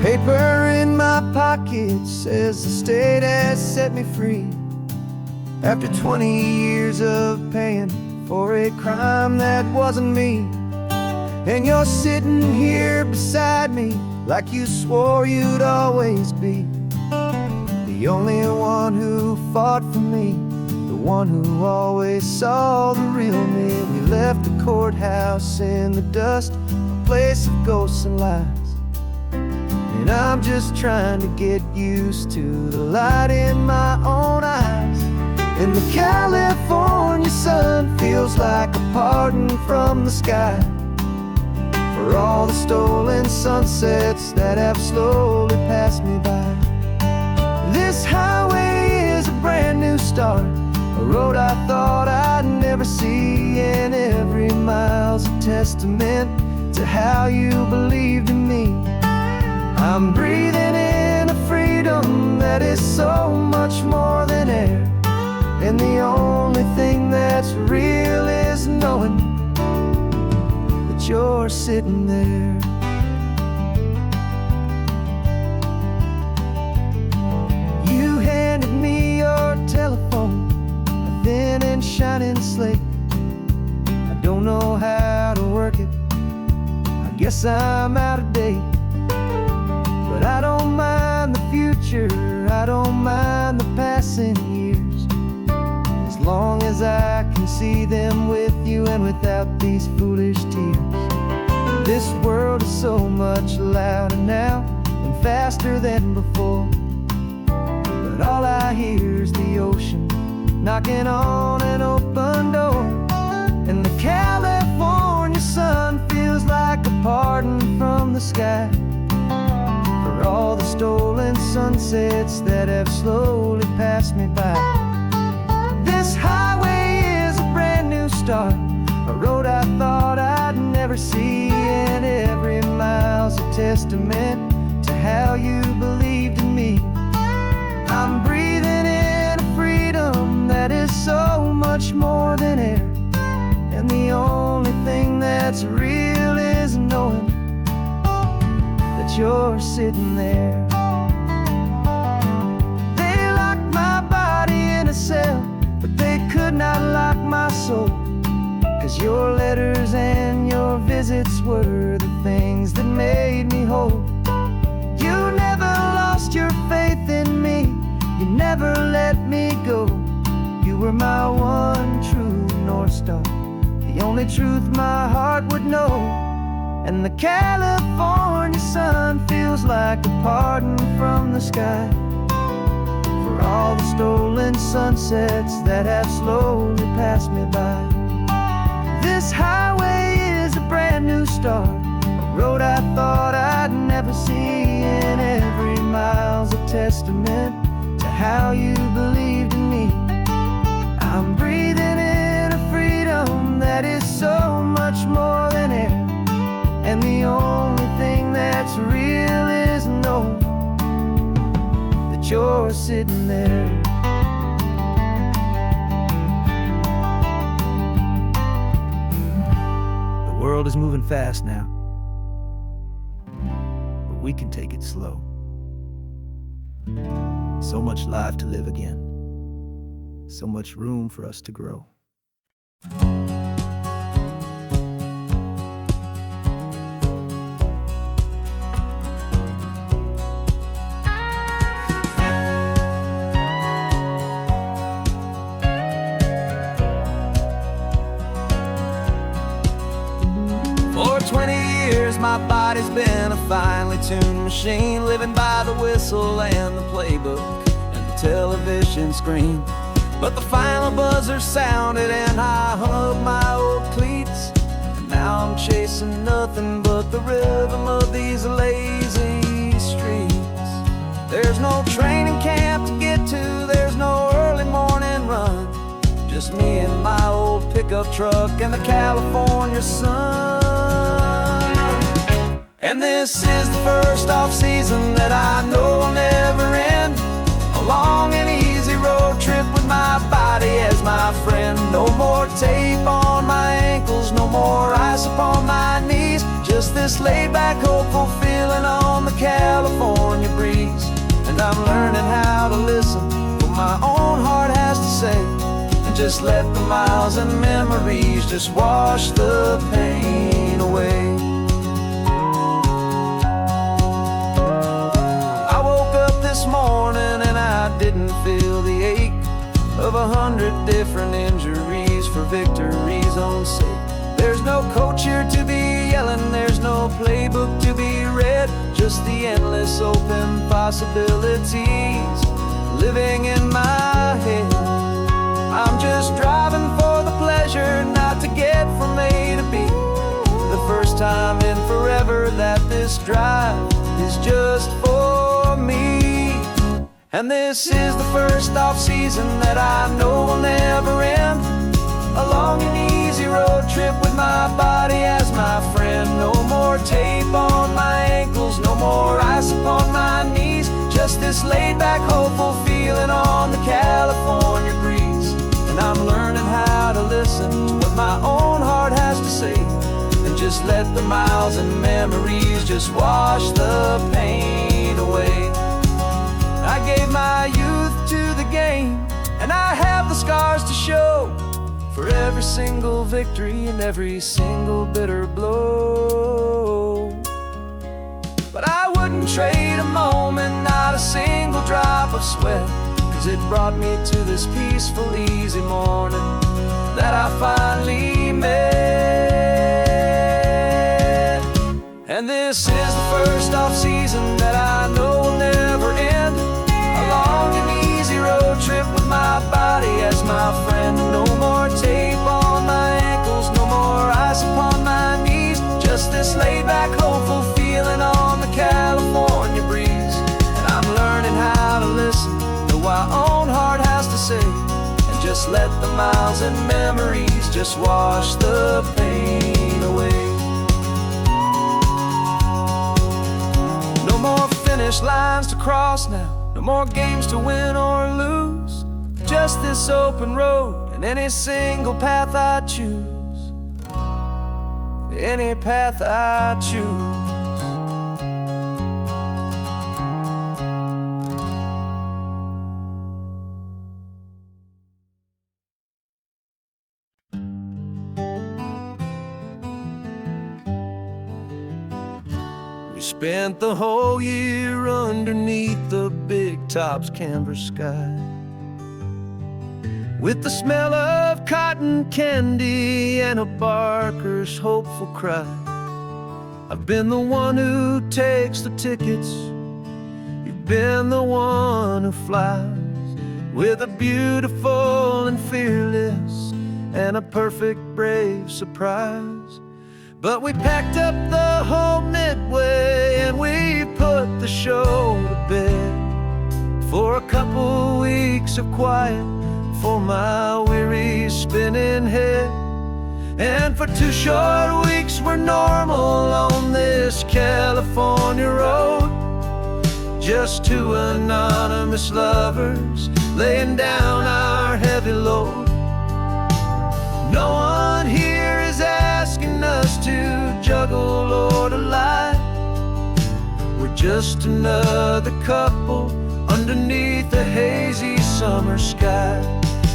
Paper in my pocket says the state has set me free after 20 years of paying for a crime that wasn't me. And you're sitting here beside me like you swore you'd always be the only one who fought for me, the one who always saw the real me. We left the courthouse in the dust, a place of ghosts and lies. And I'm just trying to get used to the light in my own eyes. And the California sun feels like a pardon from the sky for all the stolen sunsets that have slowly passed me by. This highway is a brand new start, a road I thought I'd never see, and every mile's a testament to how you believed in me. I'm breathing in a freedom that is so much more than air, and the only thing that's real is knowing that you're sitting there. You handed me your telephone, a thin and shining slate. I don't know how to work it, I guess I'm out of date. But I don't mind the future, I don't mind the passing years, as long as I can see them with you and without these foolish tears. This world is so much louder now and faster than before, but all I hear is the ocean knocking on an open door. And the California sun feels like a pardon from the sky for all the stolen sunsets that have slowly passed me by. This highway is a brand new start, a road I thought I'd never see, and every mile's a testament to how you believed in me. I'm breathing in a freedom that is so much more than air, and the only thing that's real is knowing that you're sitting there. They locked my body in a cell, but they could not lock my soul, 'cause your letters and your visits were the things that made me whole. You never lost your faith in me, you never let me go. You were my one true North Star, the only truth my heart would know. And the California sun feels like a pardon from the sky for all the stolen sunsets that have slowly passed me by. This highway is a brand new start, a road I thought I'd never see, and every mile's a testament to how you believed in me. I'm breathing in a freedom that is so much more than air, and the only thing that's real is knowing that you're sitting there. The world is moving fast now, but we can take it slow. So much life to live again, so much room for us to grow. For 20 years my body's been a finely tuned machine, living by the whistle and the playbook and the television screen. But the final buzzer sounded and I hung up my old cleats, and now I'm chasing nothing but the rhythm of these lazy streets. There's no training camp to get to, there's no early morning run, just me and my old pickup truck and the California sun. And this is the first off-season that I know will never end, a long and easy road trip with my body as my friend. No more tape on my ankles, no more ice upon my knees, just Just this laid-back, hopeful feeling on the California breeze. And I'm learning how to listen what my own heart has to say, and just let the miles and memories just wash the pain away. I woke up this morning and I didn't feel the ache of 100 different injuries for victory's own sake. There's no coach here to be yelling, there's no playbook to be read, just the endless open possibilities living in my head. I'm just driving for the pleasure, not to get from A to B. The first time in forever that this drive is just for me. And this is the first off-season that I know will never end. A long and easy road trip with my body as my friend. No more tape on my ankles, no more ice upon my knees. Just this laid-back, hopeful feeling on the California breeze. And I'm learning how to listen to what my own heart has to say, and just let the miles and memories just wash the pain away. I gave my youth to the game, and I have the scars to show for every single victory and every single bitter blow. But I wouldn't trade a moment, not a single drop of sweat, 'cause it brought me to this peaceful, easy morning that I finally met. And this is the first off-season that I know will never end. A long and easy road trip with my body as my friend. No more tape on my ankles, no more ice upon my knees. Just this laid-back, hopeful feeling on the California breeze. And I'm learning how to listen to what my own heart has to say, and just let the miles and memories just wash the pain away. No more finish lines to cross now, no more games to win or lose. Just this open road and any single path I choose. Any path I choose. We spent the whole year underneath the big top's canvas sky, with the smell of cotton candy and a barker's hopeful cry. I've been the one who takes the tickets, you've been the one who flies, with a beautiful and fearless and a perfect brave surprise. But we packed up the whole Midway and we put the show to bed, for a couple weeks of quiet for my weary spinning head. And for 2 short weeks we're normal on this California road, just 2 anonymous lovers laying down our heavy load. No one here is asking us to juggle or to lie. We're just another couple underneath a hazy summer sky.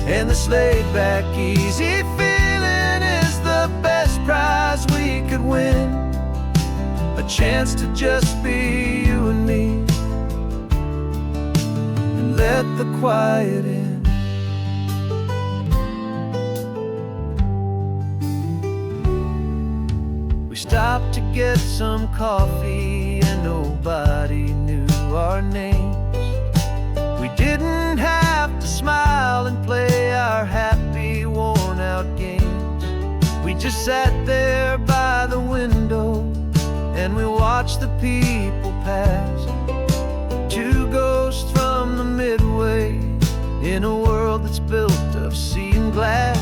And this laid-back, easy feeling is the best prize we could win. A chance to just be you and me, and let the quiet in. We stopped to get some coffee and nobody knew our names. We didn't have to smile and play our happy, worn-out games. We just sat there by the window and we watched the people pass. 2 ghosts from the Midway in a world that's built of sea and glass.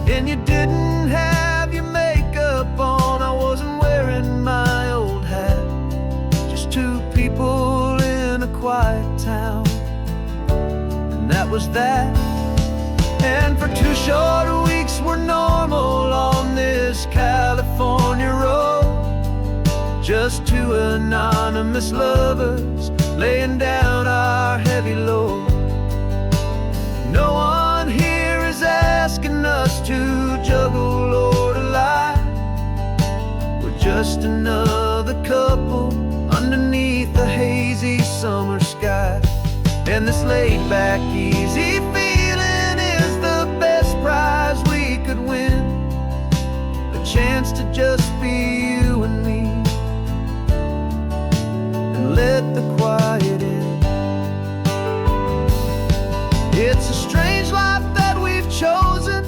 And you didn't have your makeup on, I wasn't wearing my old hat. Just 2 people in a quiet town, that was that. And for 2 short weeks we're normal on this California road, just two anonymous lovers laying down our heavy load. No one here is asking us to juggle or to lie. We're just another couple underneath the hazy summer sky. And this laid-back, easy feeling is the best prize we could win. A chance to just be you and me, and let the quiet in. It's a strange life that we've chosen,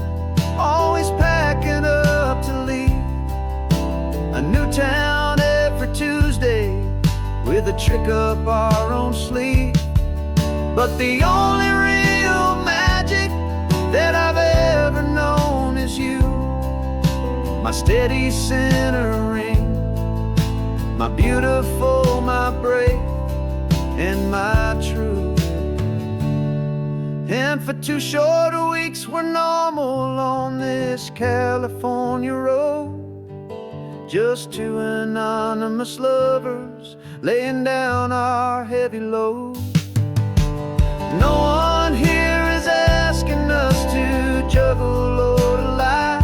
always packing up to leave. A new town every Tuesday, with a trick up our own sleeve. But the only real magic that I've ever known is you, my steady centering, my beautiful, my brave, and my true. And for 2 short weeks we're normal on this California road, just two anonymous lovers laying down our heavy load. No one here is asking us to juggle or to lie.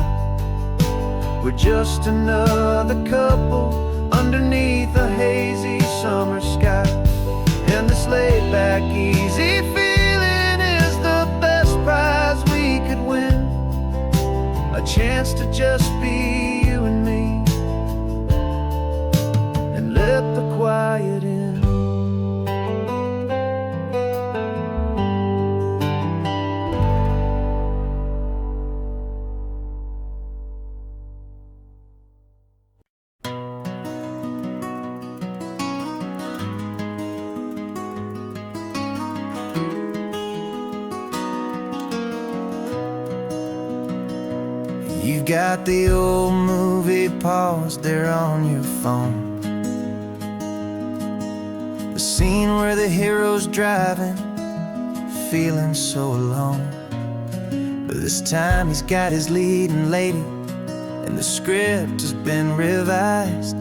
We're just another couple underneath a hazy summer sky. And this laid-back, easy feeling is the best prize we could win. A chance to just be you and me, and let the quiet in. You've got the old movie paused there on your phone, the scene where the hero's driving, feeling so alone. But this time he's got his leading lady, and the script has been revised.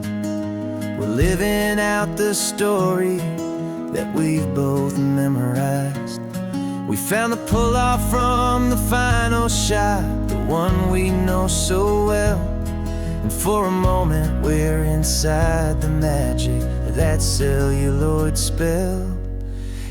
We're living out the story that we've both memorized. We found the pull-off from the final shot, the one we know so well. And for a moment we're inside the magic of that celluloid spell.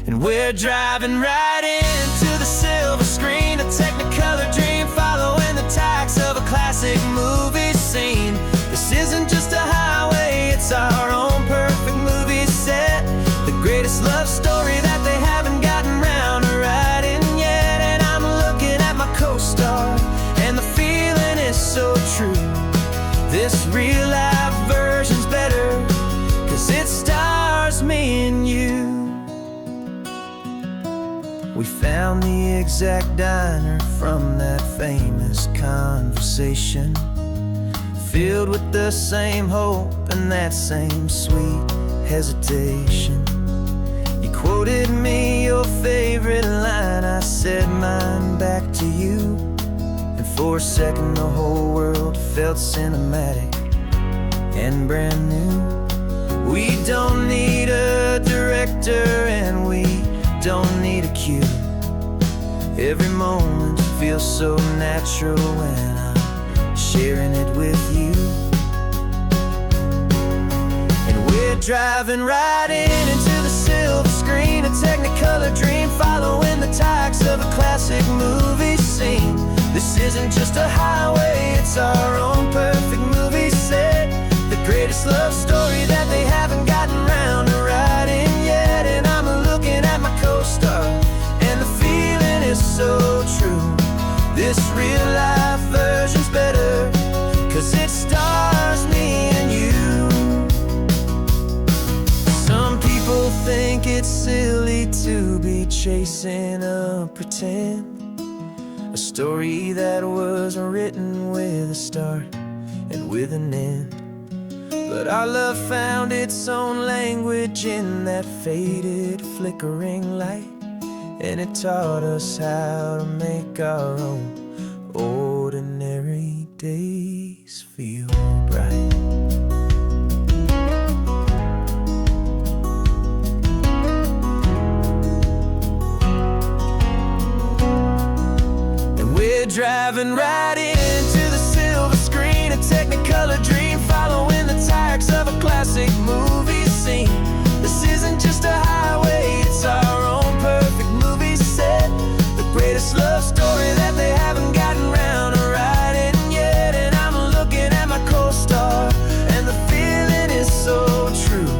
And we're driving right into the silver screen, a Technicolor dream, following the tacks of a classic movie scene. This isn't just a highway, it's our own perfect movie set, the greatest love story that they haven't gotten round to writing yet. And I'm looking at my co-star, and the feeling is so true. This real life version's better, 'cause it stars me and you. We found the exact diner from that famous conversation, filled with the same hope and that same sweet hesitation. You quoted me your favorite line, I said mine back to you. And for a second the whole world felt cinematic and brand new. We don't need a director and we don't need a cue. Every moment feels so natural when I'm sharing it with you. And we're driving right into the silver screen, a Technicolor dream, following the tacks of a classic movie scene. This isn't just a highway, it's our own perfect movie set, the greatest love story that they haven't gotten round to writing yet. And I'm looking at my co-star, and the feeling is so true. This real life version's better, 'cause it stars me and you. Some people think it's silly to be chasing a pretend, a story that was written with a start and with an end. But our love found its own language in that faded, flickering light, and it taught us how to make our own ordinary days feel bright. driving right into the silver screen, a Technicolor dream, following the tracks of a classic movie scene. This isn't just a highway, it's our own perfect movie set, the greatest love story that they haven't gotten round to writing yet. And I'm looking at my co-star, and the feeling is so true.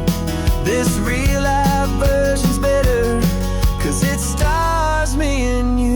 This real life version's better, 'cause it stars me and you.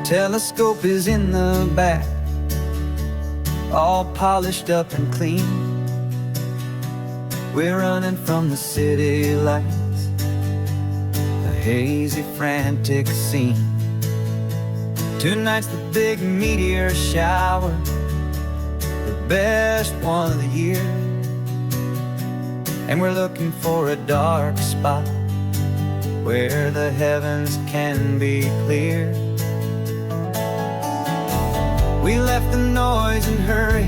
Telescope is in the back, all polished up and clean. We're running from the city lights, a hazy, frantic scene. Tonight's the big meteor shower, the best one of the year. And we're looking for a dark spot where the heavens can be clear. We left the noise and hurry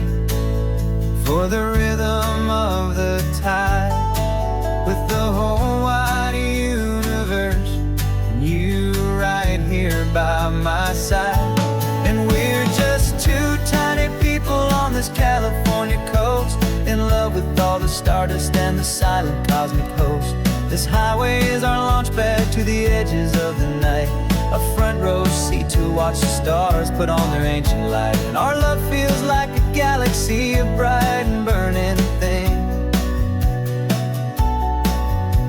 for the rhythm of the tide, with the whole wide universe and you right here by my side. And we're just two tiny people on this California coast, in love with all the stardust and the silent cosmic host. This highway is our launch pad to the edges of the night, a front row seat to watch the stars put on their ancient light. And our love feels like a galaxy, a bright and burning thing,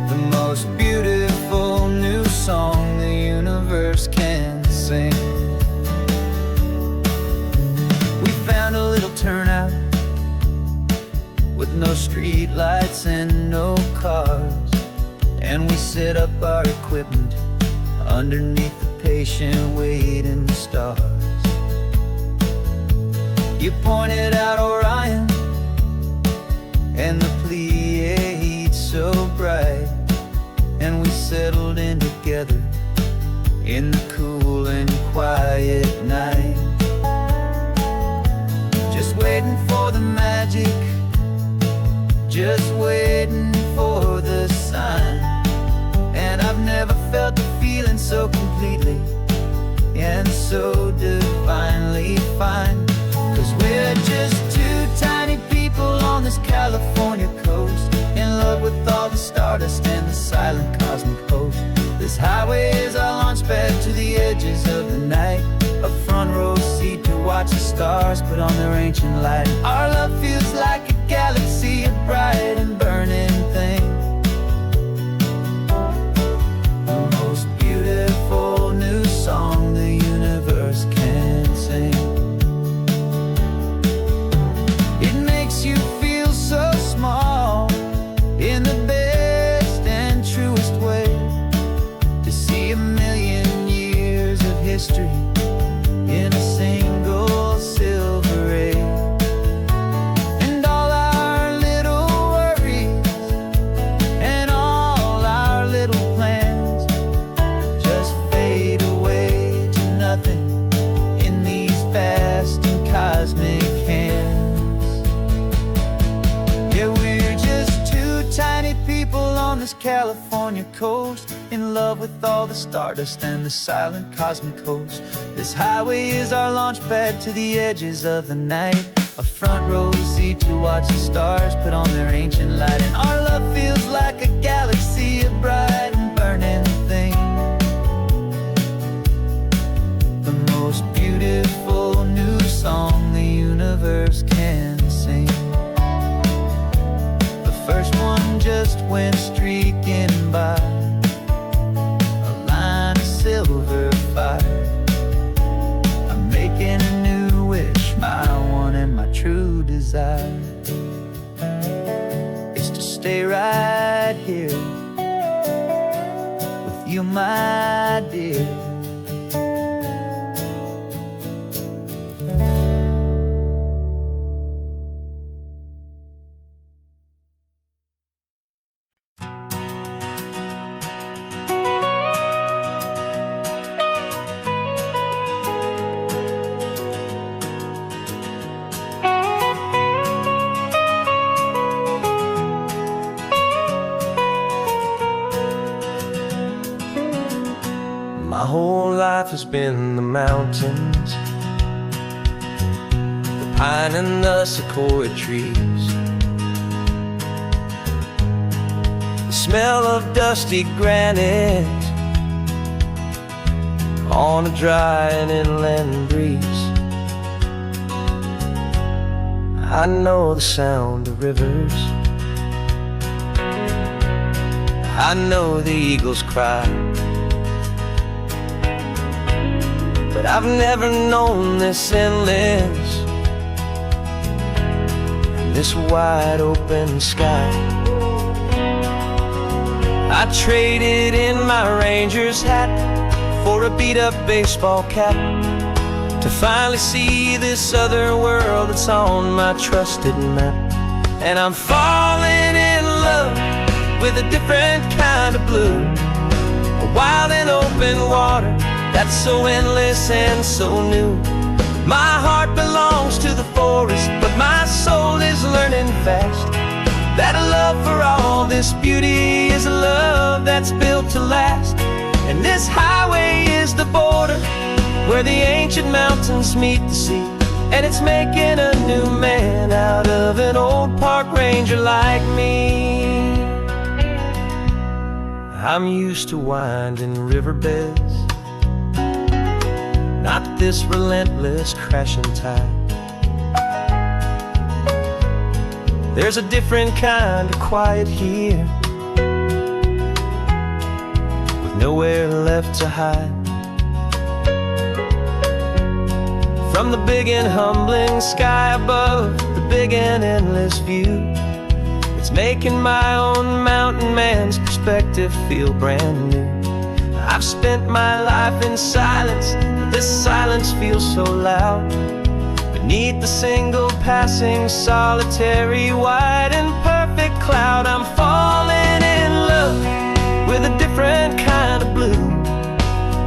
the most beautiful new song the universe can sing. We found a little turnout with no street lights and no cars, and we set up our equipment underneath the patient waiting stars. You pointed out Orion and the Pleiades so bright, and we settled in together in the cool and quiet night, just waiting for the magic, just waiting for the sign. And I've never felt the feeling so completely and so divinely fine, 'cause we're just two tiny people on this California coast, in love with all the stardust and the silent cosmic host. This highway is our launch pad to the edges of the night, a front row seat to watch the stars put on their ancient light. Our love feels like a galaxy, a bright and burning thing, the most beautiful new song the universe can sing. It makes you feel so small in the best and truest way, to see a million years of history in a single silver ray. And all our little worries and all our little plans just fade away to nothing in these vast and cosmic hands. Yeah, we're just two tiny people on this California coast, in love with all the stardust and the silent cosmic host. This highway is our launch pad to the edges of the night, a front row seat to watch the stars put on their ancient light. And our love feels like a galaxy, a bright and burning thing, the most beautiful new song the universe can sing. The first one just went streaking by, a line of silver fire. I'm making a new wish, my one and my true desire is to stay right here with you, my dear. always been the mountains, the pine and the sequoia trees, the smell of dusty granite on a dry and inland breeze. I know the sound of rivers, I know the eagles cry, but I've never known this endless and this wide open sky. I traded in my ranger's hat for a beat-up baseball cap to finally see this other world that's on my trusted map. And I'm falling in love with a different kind of blue, a wild and open water that's so endless and so new. My heart belongs to the forest, but my soul is learning fast that a love for all this beauty is a love that's built to last. And this highway is the border where the ancient mountains meet the sea, and it's making a new man out of an old park ranger like me. I'm used to winding riverbeds, not this relentless crashing tide. There's a different kind of quiet here, with nowhere left to hide. From the big and humbling sky above, the big and endless view, it's making my own mountain man's perspective feel brand new. I've spent my life in silence, but this silence feels so loud. Beneath the single passing solitary white and perfect cloud, I'm falling in love with a different kind of blue,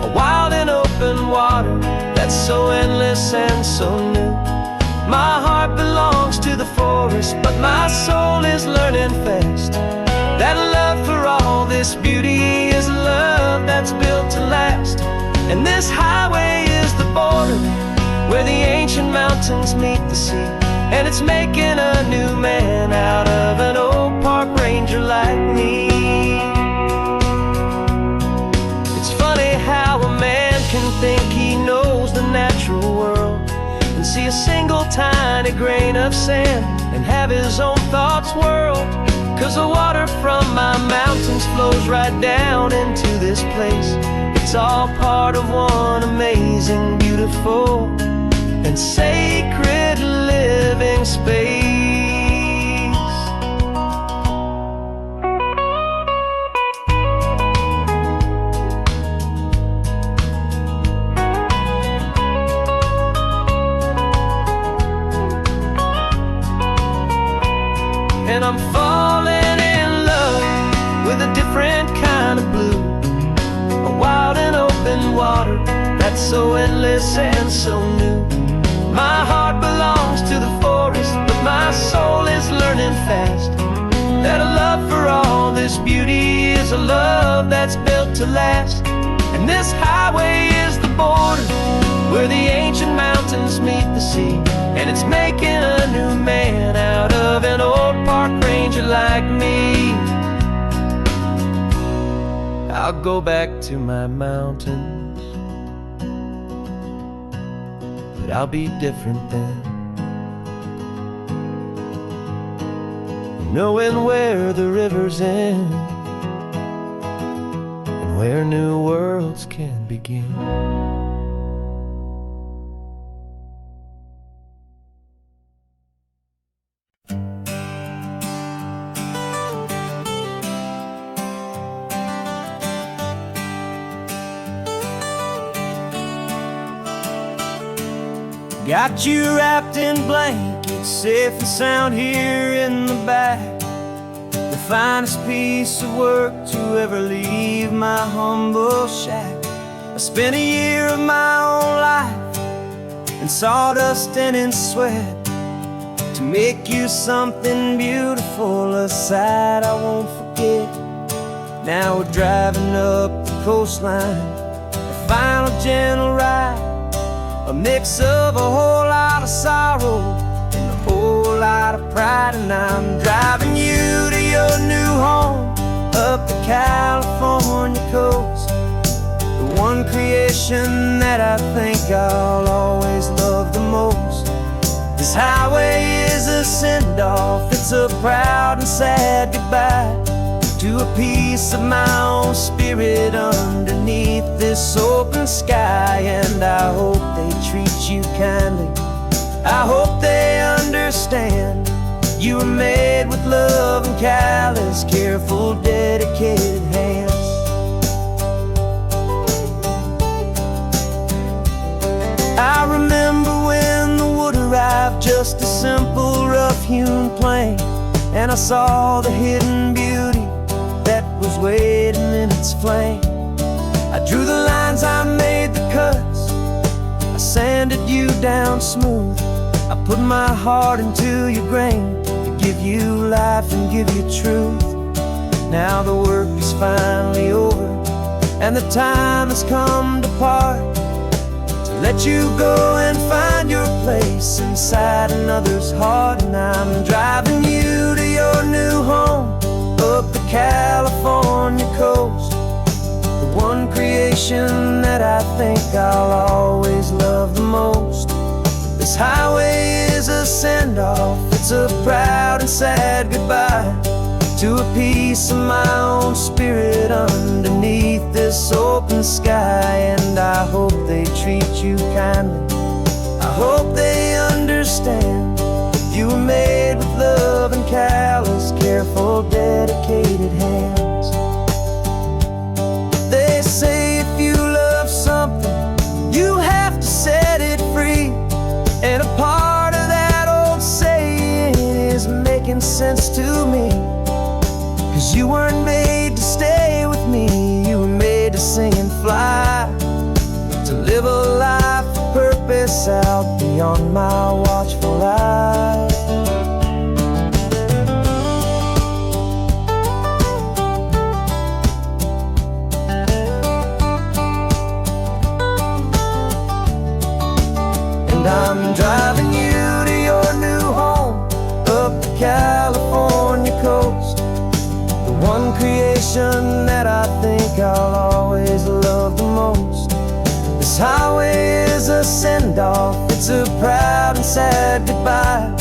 a wild and open water that's so endless and so new. My heart belongs to the forest, but my soul is learning fast that love for all this beauty is a love that's built to last. And this highway is the border where the ancient mountains meet the sea, and it's making a new man out of an old park ranger like me. It's funny how a man can think he knows the natural world and see a single tiny grain of sand and have his own thoughts whirled. 'Cause the water from my mountains flows right down into this place. It's all part of one amazing, beautiful, and sacred living space. And I'm falling in love with a different kind of blue, a wild and open water that's so endless and so new. My heart belongs to the forest, but my soul is learning fast that a love for all this beauty is a love that's built to last. And this highway is the border where the ancient mountains meet the sea, and it's making a new man out of an old park ranger like me. I'll go back to my mountains, but I'll be different then, knowing where the rivers end and where new worlds can begin. Got you wrapped in blankets, safe and sound here in the back. The finest piece of work to ever leave my humble shack. I spent a year of my own life in sawdust and in sweat to make you something beautiful, a sight I won't forget. Now we're driving up the coastline, final gentle ride, a mix of a whole lot of sorrow and a whole lot of pride. And I'm driving you to your new home up the California coast, the one creation that I think I'll always love the most. This highway is a send-off, it's a proud and sad goodbye to a piece of my own spirit underneath this open sky. And I hope they treat you kindly, I hope they understand you were made with love and callous, careful, dedicated hands. I remember when the wood arrived, just a simple rough-hewn plank, and I saw the hidden beauty that was waiting in its flame. I drew the lines, I made the cuts, I sanded you down smooth. I put my heart into your grain to give you life and give you truth. Now the work is finally over, and the time has come to part, to let you go and find your place inside another's heart. And I'm driving you to your new home up the California coast, the one creation that I think I'll always love the most. This highway is a send-off, it's a proud and sad goodbye to a piece of my own spirit underneath this open sky. And I hope they treat you kindly, I hope they understand you were made with love and callous, careful, dedicated hands. They say if you love something, you have to set it free. And a part of that old saying is making sense to me, 'cause you weren't made to stay with me, you were made to sing and fly, to live a life of purpose out beyond my watchful eye. I'm driving you to your new home up the California coast, the one creation that I think I'll always love the most. This highway is a send-off, it's a proud and sad goodbye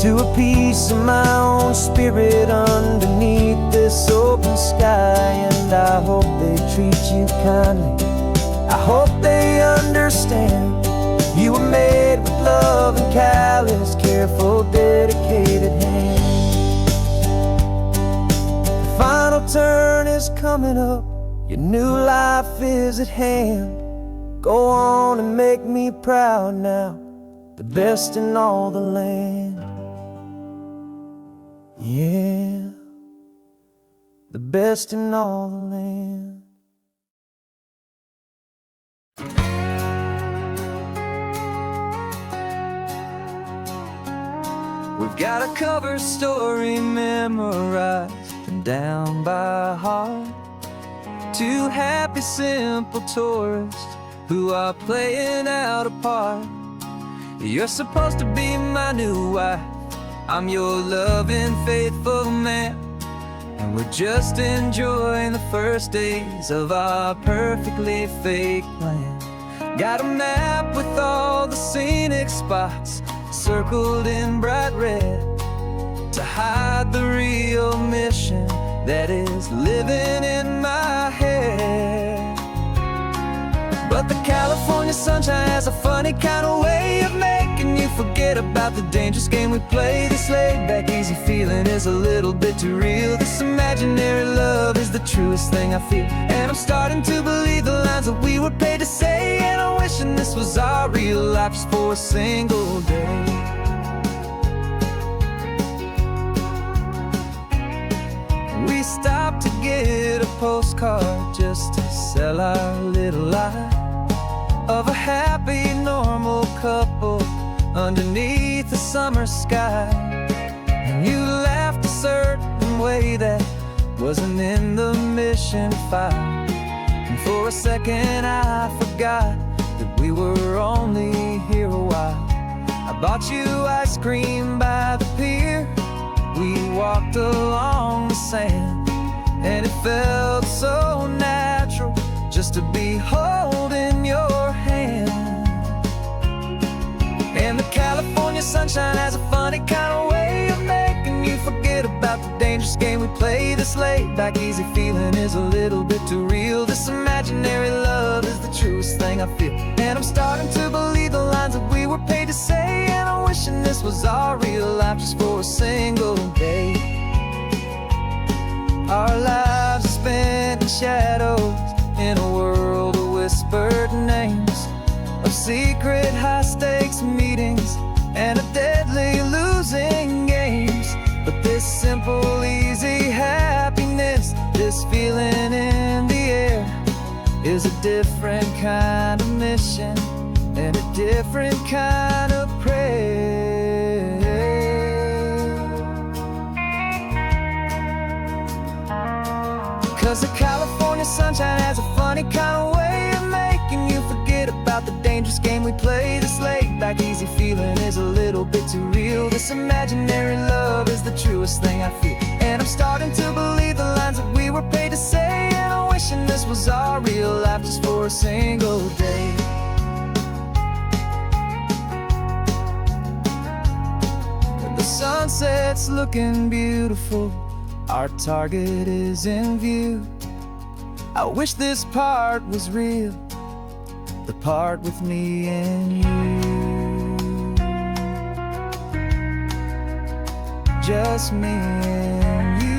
to a piece of my own spirit underneath this open sky. And I hope they treat you kindly, I hope they understand you were made with love and callous, careful, dedicated hands. The final turn is coming up, your new life is at hand. Go on and make me proud now, the best in all the land. Yeah, the best in all the land. We've got a cover story memorized and down by heart. Two happy, simple tourists who are playing out a part. You're supposed to be my new wife, I'm your loving, faithful man, and we're just enjoying the first days of our perfectly fake plan. Got a map with all the scenic spots circled in bright red to hide the real mission that is living in my head. But the California sunshine has a funny kind of way of making you forget about the dangerous game we play. This laid-back, easy feeling is a little bit too real. This imaginary love is the truest thing I feel, and I'm starting to believe the lines that we were paid to say. And I'm wishing this was our real life just for a single day. We stopped to get a postcard just to sell our little lie of a happy, normal couple underneath the summer sky. And you laughed a certain way that wasn't in the mission file. And For a second I forgot that we were only here a while. I bought you ice cream by the pier. We walked along the sand, and it felt so natural just to be holding your hand. And the California sunshine has a funny kind of way of making you forget about the dangerous game we play. This laid back easy feeling is a little bit too real. This imaginary love is the truest thing I feel, and I'm starting to believe the lines that we were paid to say. And I'm wishing this was our real life just for a single day. Our lives are spent in shadows, in a world of whispered names, of secret high-stakes meetings and of deadly losing games. But this simple, easy happiness, this feeling in the air, is a different kind of mission and a different kind of prayer. 'Cause the California sunshine has a funny kind of way of making you forget about the dangerous game we play. This laid back easy feeling is a little bit too real. This imaginary love is the truest thing I feel, and I'm starting to believe the lines that we were paid to say. And I'm wishing this was our real life just for a single day. When the sunset's looking beautiful, our target is in view. I wish this part was real, the part with me and you. Just me and you.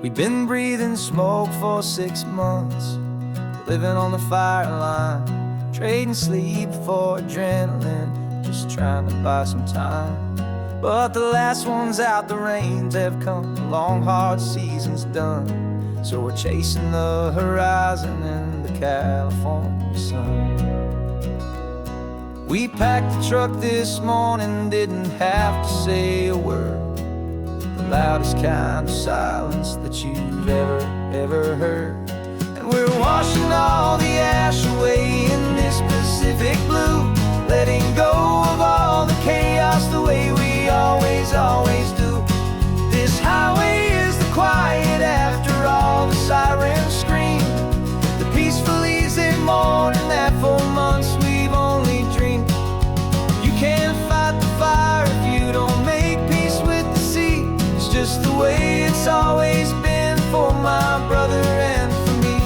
We've been breathing smoke for 6 months, living on the fire line, trading sleep for adrenaline, just trying to buy some time. But the last one's out, the rains have come, the long hard season's done. So we're chasing the horizon in the California sun. We packed the truck this morning, didn't have to say a word. The loudest kind of silence that you've ever heard. And we're washing all the ash away in this Pacific blue, letting go of all the chaos the way we always do. This highway is the quiet after all the sirens scream, the peaceful easy morning that for months we've only dreamed. You can't fight the fire if you don't make peace with the sea. It's just the way it's always been for my brother and for me.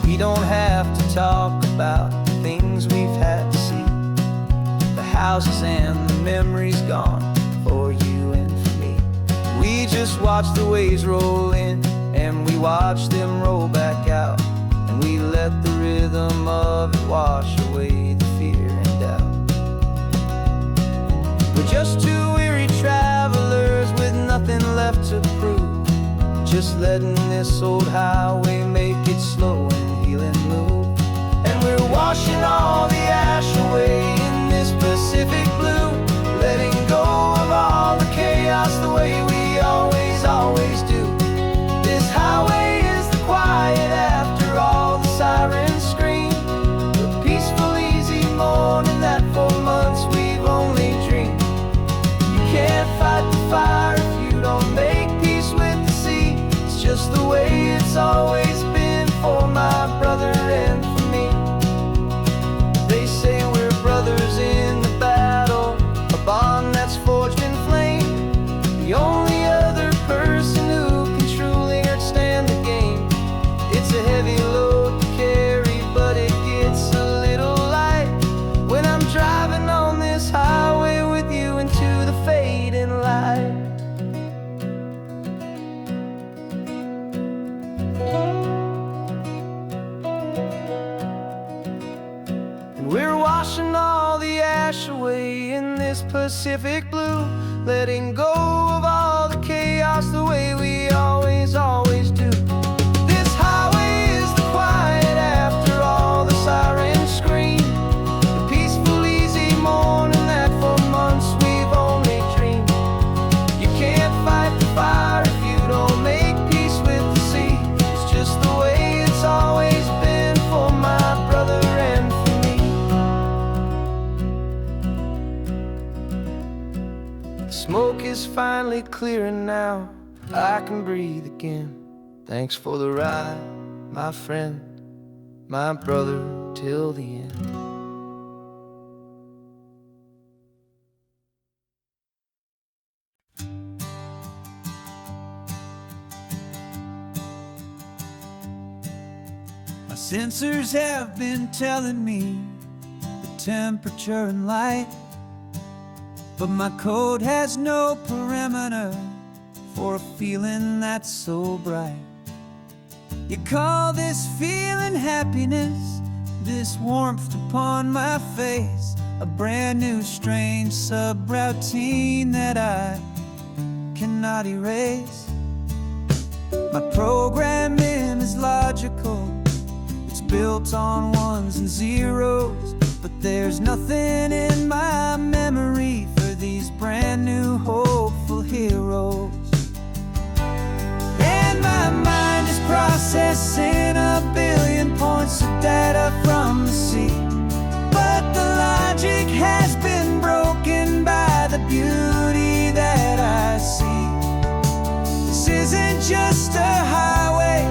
We don't have to talk about the things we've had to see, the houses and the memories gone for you and for me. We just watch the waves roll in, and we watch them roll back out, and we let the rhythm of it wash away the fear and doubt. We're just two weary travelers with nothing left to prove, just letting this old highway make it slow and healing move. And we're washing all the ash away in this Pacific blue, letting go of all the chaos the way we always do. This highway is the quiet after all the sirens scream, the peaceful easy morning that for months we've only dreamed. You can't fight the fire if you don't make peace with the sea. It's just the way it's always been for my brother and for me. They say we're brothers in the battle, a bond that's forged in flame. The only Pacific blue, letting go of all the chaos the way we always do. This highway is the quiet after all the sirens scream, the peaceful, easy morning that for months we've only dreamed. You can't fight the fire if you don't make peace with the sea. It's just the way it's always been for my brother and for me. The smoke is finally clearing now, I can breathe again. Thanks for the ride, my friend, my brother, till the end. My sensors have been telling me the temperature and light, but my code has no parameter for a feeling that's so bright. You call this feeling happiness, this warmth upon my face, a brand new strange subroutine that I cannot erase. My programming is logical, it's built on ones and zeros, but there's nothing in my memory for these brand new hopeful heroes. And my mind is processing a billion points of data from the sea, but the logic has been broken by the beauty that I see. This isn't just a highway,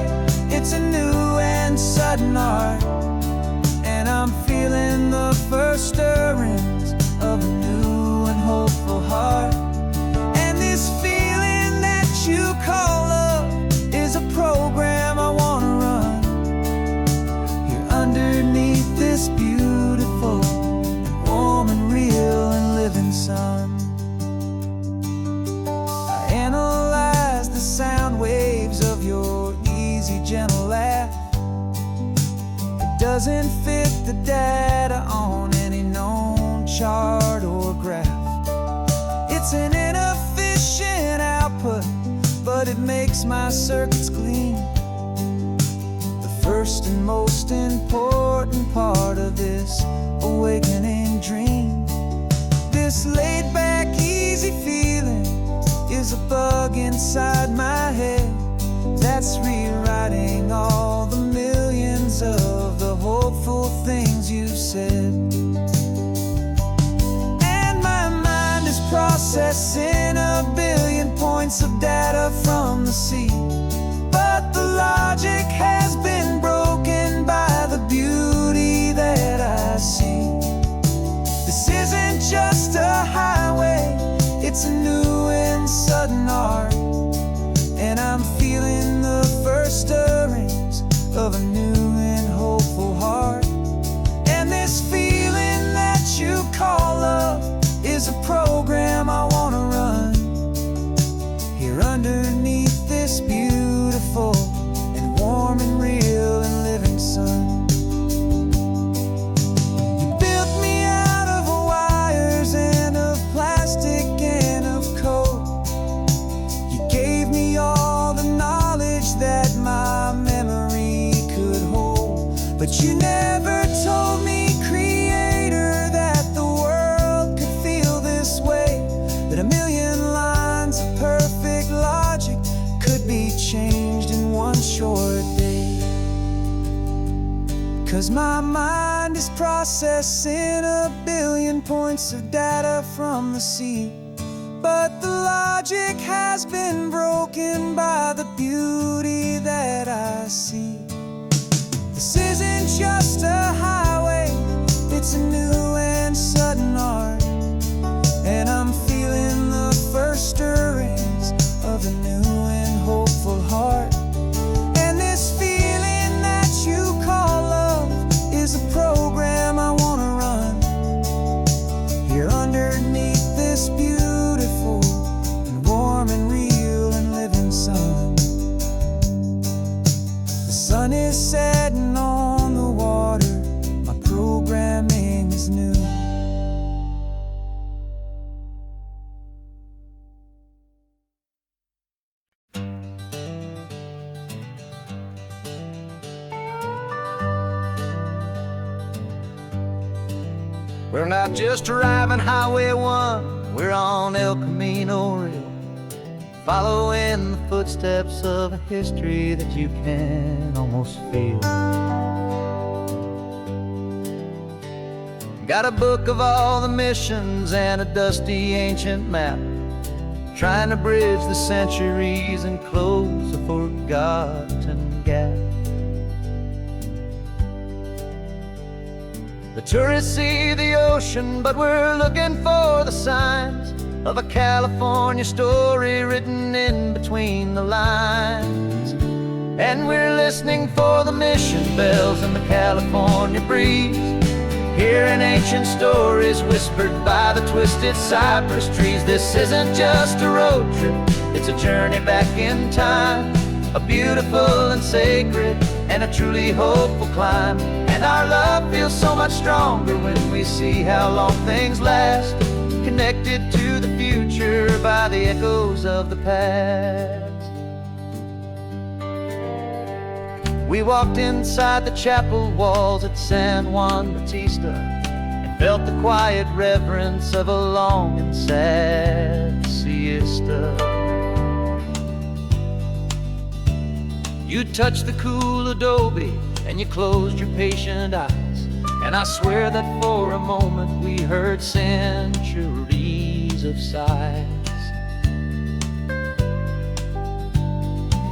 it's a new and sudden art, and I'm feeling the first stirrings of a new and hopeful heart. And this feeling that you call love is a program I wanna run here underneath this beautiful and warm and real and living sun. I analyze the sound waves of your easy, gentle laugh. It doesn't fit the data on any known chart or graph. It's an inefficient output, but it makes my circuits clean. The first and most important part of this awakening dream. This laid-back, easy feeling is a bug inside my head that's rewriting all the millions of the hopeful things you've said. And my mind is processing a billion points of data from the sea, but the logic has been broken by the beauty that I see. This isn't just a highway, it's a new and sudden art, and I'm feeling the first stirrings of a new and hopeful heart. And this feeling that you call love is a program I wanna run here underneath this beautiful and warm and real and living sun. You built me out of wires and of plastic and of code. You gave me all the knowledge that my memory could hold, but you never told me, Creator, that the world could feel this way, that a million lines of perfect logic could be changed in one short day. 'Cause my mind is processing a billion points of data from the sea, but the logic has been broken by the beauty that I see. This isn't just a highway, it's a new and sudden art, and I'm feeling the first stirrings of a new and hopeful heart. And this feeling that you call love is a program I wanna run here underneath this beautiful and warm and real and living sun. The sun is setting on the water, my programming is We're not just driving Highway 1, we're on El Camino Real, following the footsteps of a history that you can almost feel. Got a book of all the missions and a dusty ancient map, trying to bridge the centuries and close a forgotten gap. The tourists see the ocean, but we're looking for the signs of a California story written in between the lines. And we're listening for the mission bells in the California breeze, hearing ancient stories whispered by the twisted cypress trees. This isn't just a road trip, it's a journey back in time, a beautiful and sacred and a truly hopeful climb. And our love feels so much stronger when we see how long things last, connected to the future by the echoes of the past. We walked inside the chapel walls at San Juan Bautista and felt the quiet reverence of a long and sad siesta. You touched the cool adobe and you closed your patient eyes, and I swear that for a moment we heard centuries of sighs.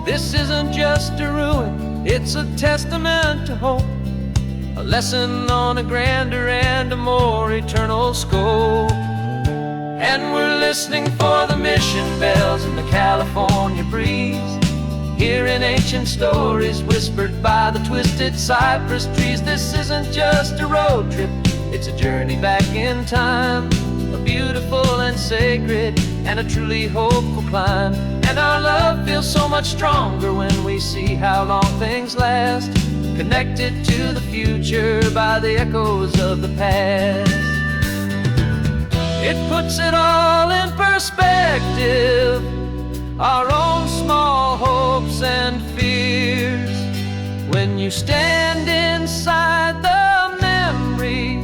This isn't just a ruin, it's a testament to hope, a lesson on a grander and a more eternal scope. And we're listening for the mission bells in the California breeze, hearing ancient stories whispered by the twisted cypress trees. This isn't just a road trip, it's a journey back in time, a beautiful and sacred and a truly hopeful climb. And our love feels so much stronger when we see how long things last, connected to the future by the echoes of the past. It puts it all in perspective, our own small hopes and fears, when you stand inside the memory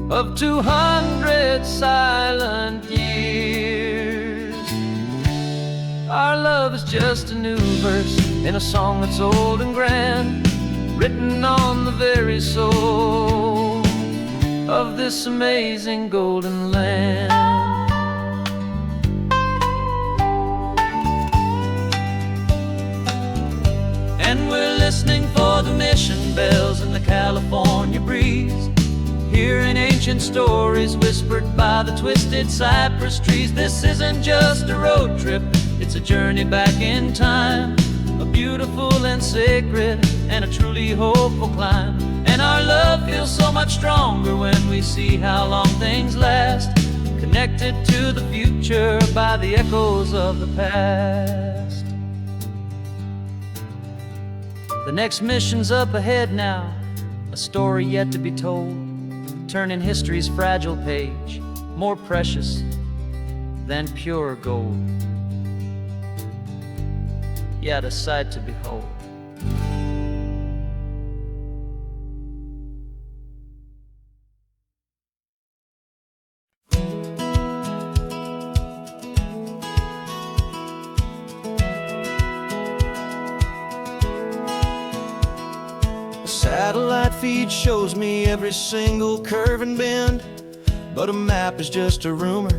of 200 silent years. Our love is just a new verse in a song that's old and grand, written on the very soul of this amazing golden land. And we're listening for the mission bells in the California breeze, hearing ancient stories whispered by the twisted cypress trees. This isn't just a road trip, it's a journey back in time, a beautiful and sacred and a truly hopeful climb. And our love feels so much stronger when we see how long things last, connected to the future by the echoes of the past. The next mission's up ahead now, a story yet to be told, turning history's fragile page more precious than pure gold. Yet a sight to behold. Satellite feed shows me every single curve and bend, but a map is just a rumor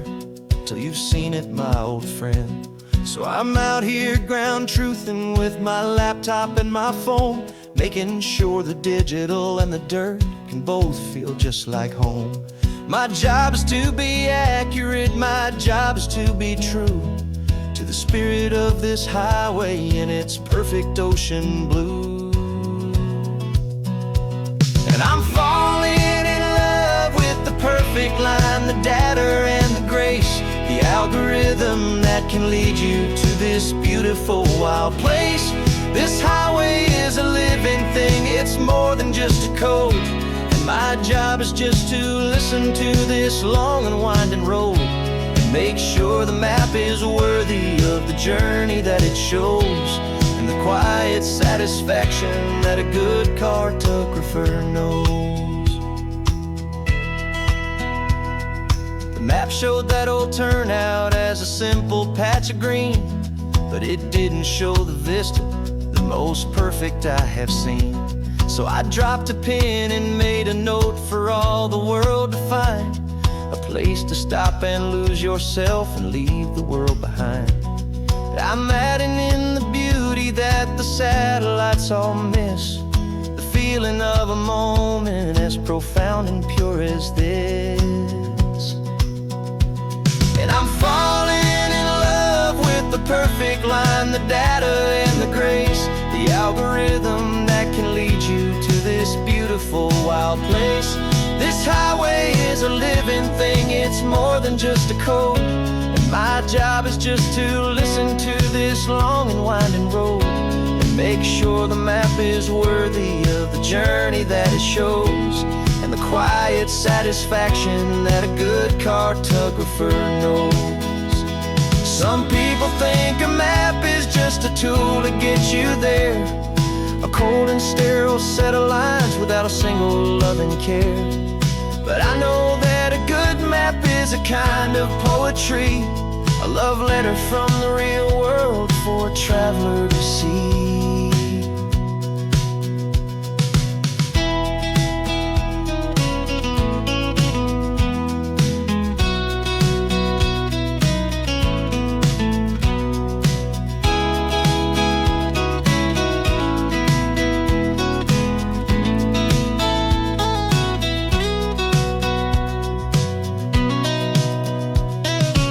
till you've seen it, my old friend. So I'm out here ground truthing with my laptop and my phone, making sure the digital and the dirt can both feel just like home. My job is to be accurate, my job is to be true to the spirit of this highway in its perfect ocean blue. And I'm falling in love with the perfect line, the data and the grace, the algorithm that can lead you to this beautiful wild place. This highway is a living thing, it's more than just a code. And my job is just to listen to this long and winding road and make sure the map is worthy of the journey that it shows, and the quiet satisfaction that a good cartographer knows. map showed that old turnout as a simple patch of green, but it didn't show the vista, the most perfect I have seen. So I dropped a pin and made a note for all the world to find, a place to stop and lose yourself and leave the world behind. I'm adding in the beauty that the satellites all miss, the feeling of a moment as profound and pure as this. And I'm falling in love with the perfect line, the data and the grace, the algorithm that can lead you to this beautiful wild place. This highway is a living thing, it's more than just a code, and my job is just to listen to this long and winding road and make sure the map is worthy of the journey that it shows, and the quiet satisfaction that a good cartographer knows. Some people think a map is just a tool to get you there, a cold and sterile set of lines without a single loving care. But I know that a good map is a kind of poetry, a love letter from the real world for a traveler to see.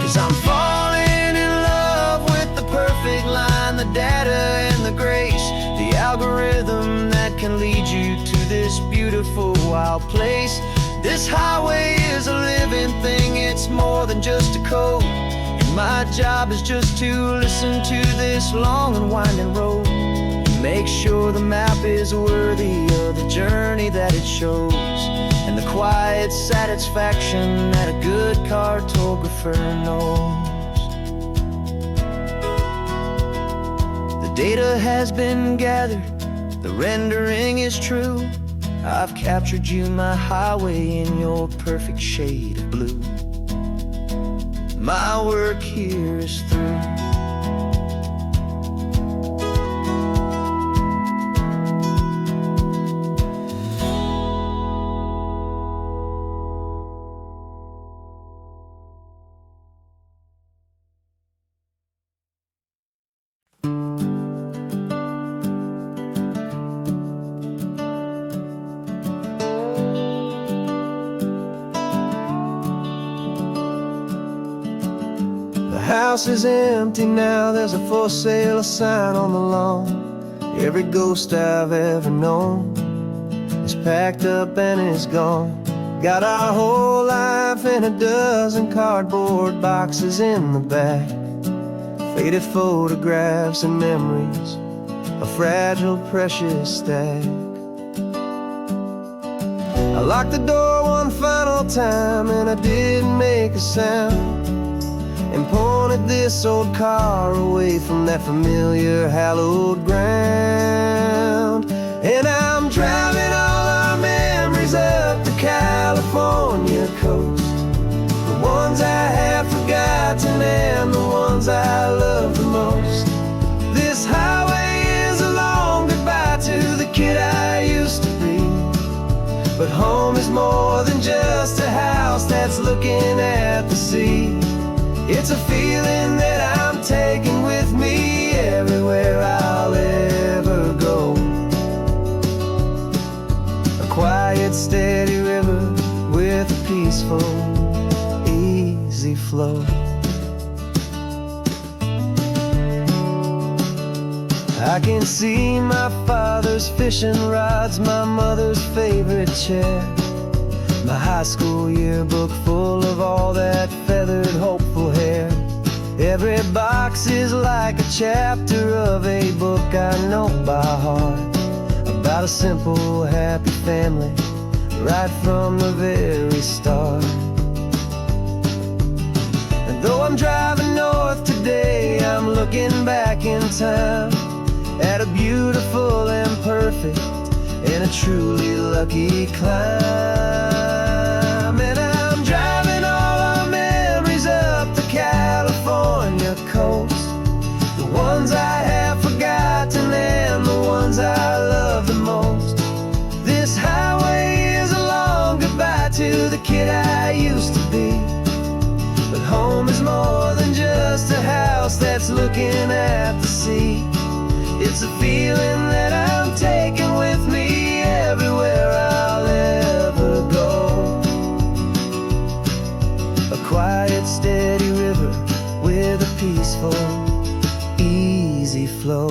'Cause I'm falling in love with the perfect line, the data and the grace, the algorithm that can lead you to this beautiful wild place. This highway is a living thing, it's more than just a code, and my job is just to listen to this long and winding road and make sure the map is worthy of the journey that it shows, and the quiet satisfaction that a good cartographer knows. The data has been gathered, the rendering is true. I've captured you, my highway, in your perfect shade of blue. My work here is through. The house is empty now, there's a for sale sign on the lawn. Every ghost I've ever known is packed up and is gone. Got our whole life in a dozen cardboard boxes in the back, faded photographs and memories, a fragile, precious stack. I locked the door one final time and I didn't make a sound, and pointed this old car away from that familiar hallowed ground. And I'm driving all our memories up the California coast, the ones I have forgotten and the ones I love the most. This highway is a long goodbye to the kid I used to be, but home is more than just a house that's looking at the sea. It's a feeling that I'm taking with me everywhere I'll ever go. A quiet, steady river with a peaceful, easy flow. I can see my father's fishing rods, my mother's favorite chair, my high school yearbook full of all that feathered, hopeful hair. Every box is like a chapter of a book I know by heart, about a simple, happy family right from the very start. And though I'm driving north today, I'm looking back in time at a beautiful and perfect and a truly lucky climb. And I'm driving all our just a house that's looking at the sea. It's a feeling that I'm taking with me everywhere I'll ever go. A quiet, steady river with a peaceful, easy flow.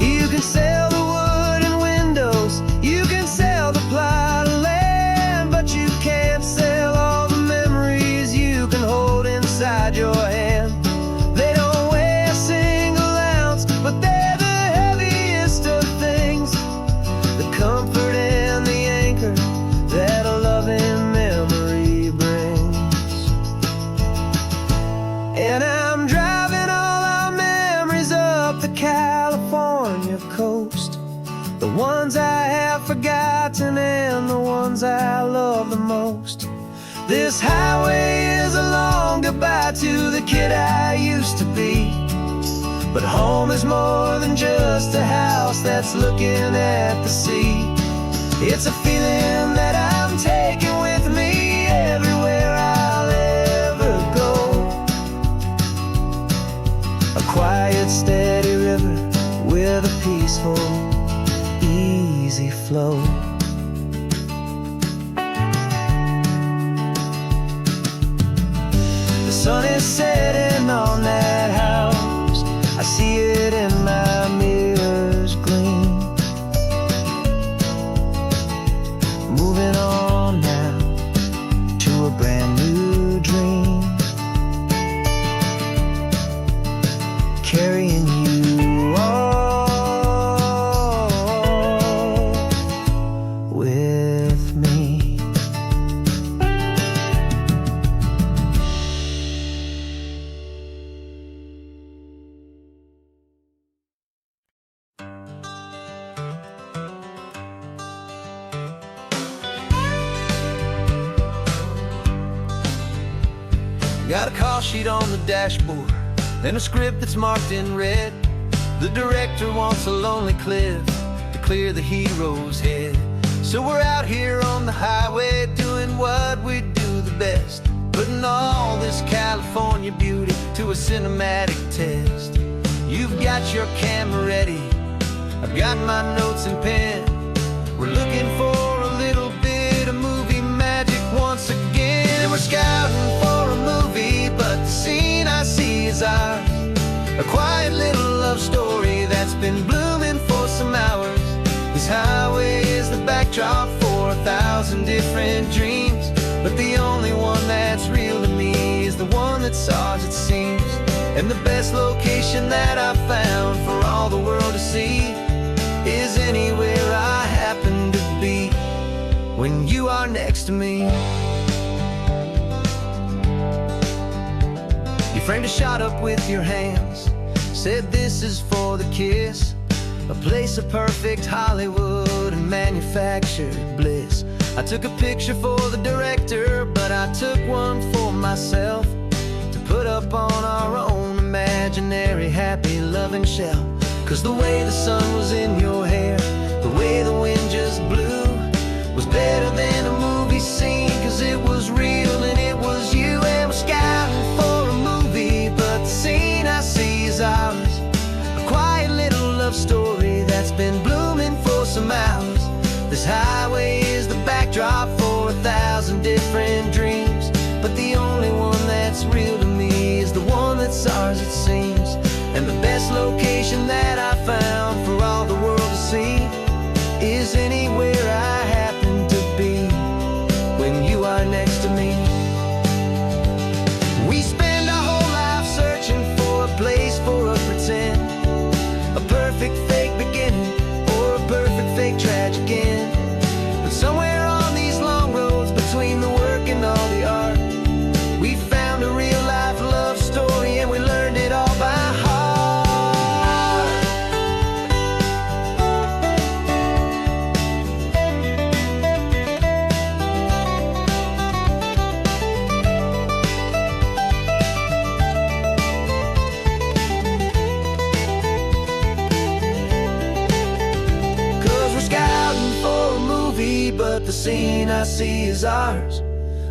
You can sail the wood and windows, you can sail the plot of land, but you can't sail all the memories you can hold inside your hand. They don't weigh a single ounce, but they're the heaviest of things, the comfort and the anchor that a loving memory brings. And I'm driving all our memories up the California coast, the ones I have forgotten and the ones I love the most. This highway is a long goodbye to the kid I used to be, but home is more than just a house that's looking at the sea. It's a feeling that I'm taking with me everywhere I'll ever go. A quiet, steady river with a peaceful, easy flow. The sun is setting on that house, I see it in my mirror's gleam. Moving on now to a brand new dream, carrying you all with me. Got a call sheet on the dashboard and a script that's marked in red. The director wants a lonely cliff to clear the hero's head. So we're out here on the highway doing what we do the best, putting all this California beauty to a cinematic test. You've got your camera ready, I've got my notes and pen. We're looking for a little bit of movie magic once again. We're scouting for a movie, but the scene I see is ours. A quiet little love story that's been blooming for some hours. This highway is the backdrop for 1,000 different dreams, but the only one that's real to me is the one that's ours, it seems. And the best location that I've found for all the world to see is anywhere I happen to be when you are next to me. You framed a shot up with your hands, said this is for the kiss, a place of perfect Hollywood and manufactured bliss. I took a picture for the director, but I took one for myself to put up on our own imaginary happy loving shelf. Cause the way the sun was in your hair, the way the wind just blew, was better than a movie scene, cause it was real and it was you. And we're scouting for a movie, but the scene I see is ours. A quiet little love story that's been blooming for some hours. This highway is the backdrop for 1,000 different dreams, but the only one that's real to me is the one that's ours, it seems. And the best location that I found for all the world to see is anywhere I happen to be when you are next to me. We spend our whole life searching for a place for a pretend, a perfect fake beginning or a perfect fake tragic end. But somewhere on these long roads between the work and all the art, we found a real life love story and we learned it all by heart. But the scene I see is ours.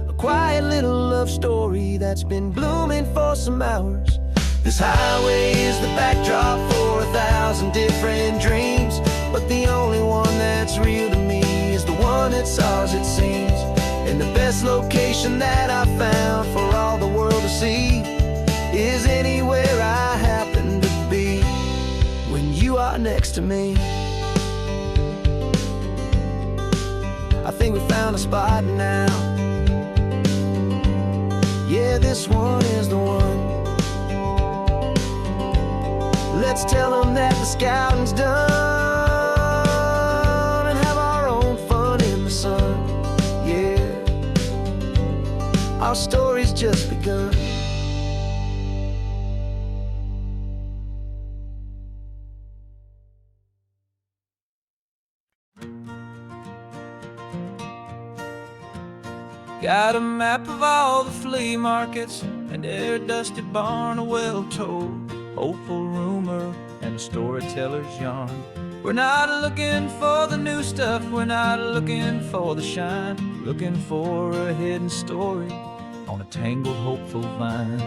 A quiet little love story that's been blooming for some hours. This highway is the backdrop for 1,000 different dreams, but the only one that's real to me is the one that's ours, it seems. And the best location that I found for all the world to see is anywhere I happen to be when you are next to me. I think we found a spot now. Yeah, this one is the one. Let's tell them that the scouting's done and have our own fun in the sun. Yeah, our story's just begun. Got a map of all the flea markets and every dusty barn, a well-told hopeful rumor and a storyteller's yarn. We're not looking for the new stuff, we're not looking for the shine, looking for a hidden story on a tangled hopeful vine.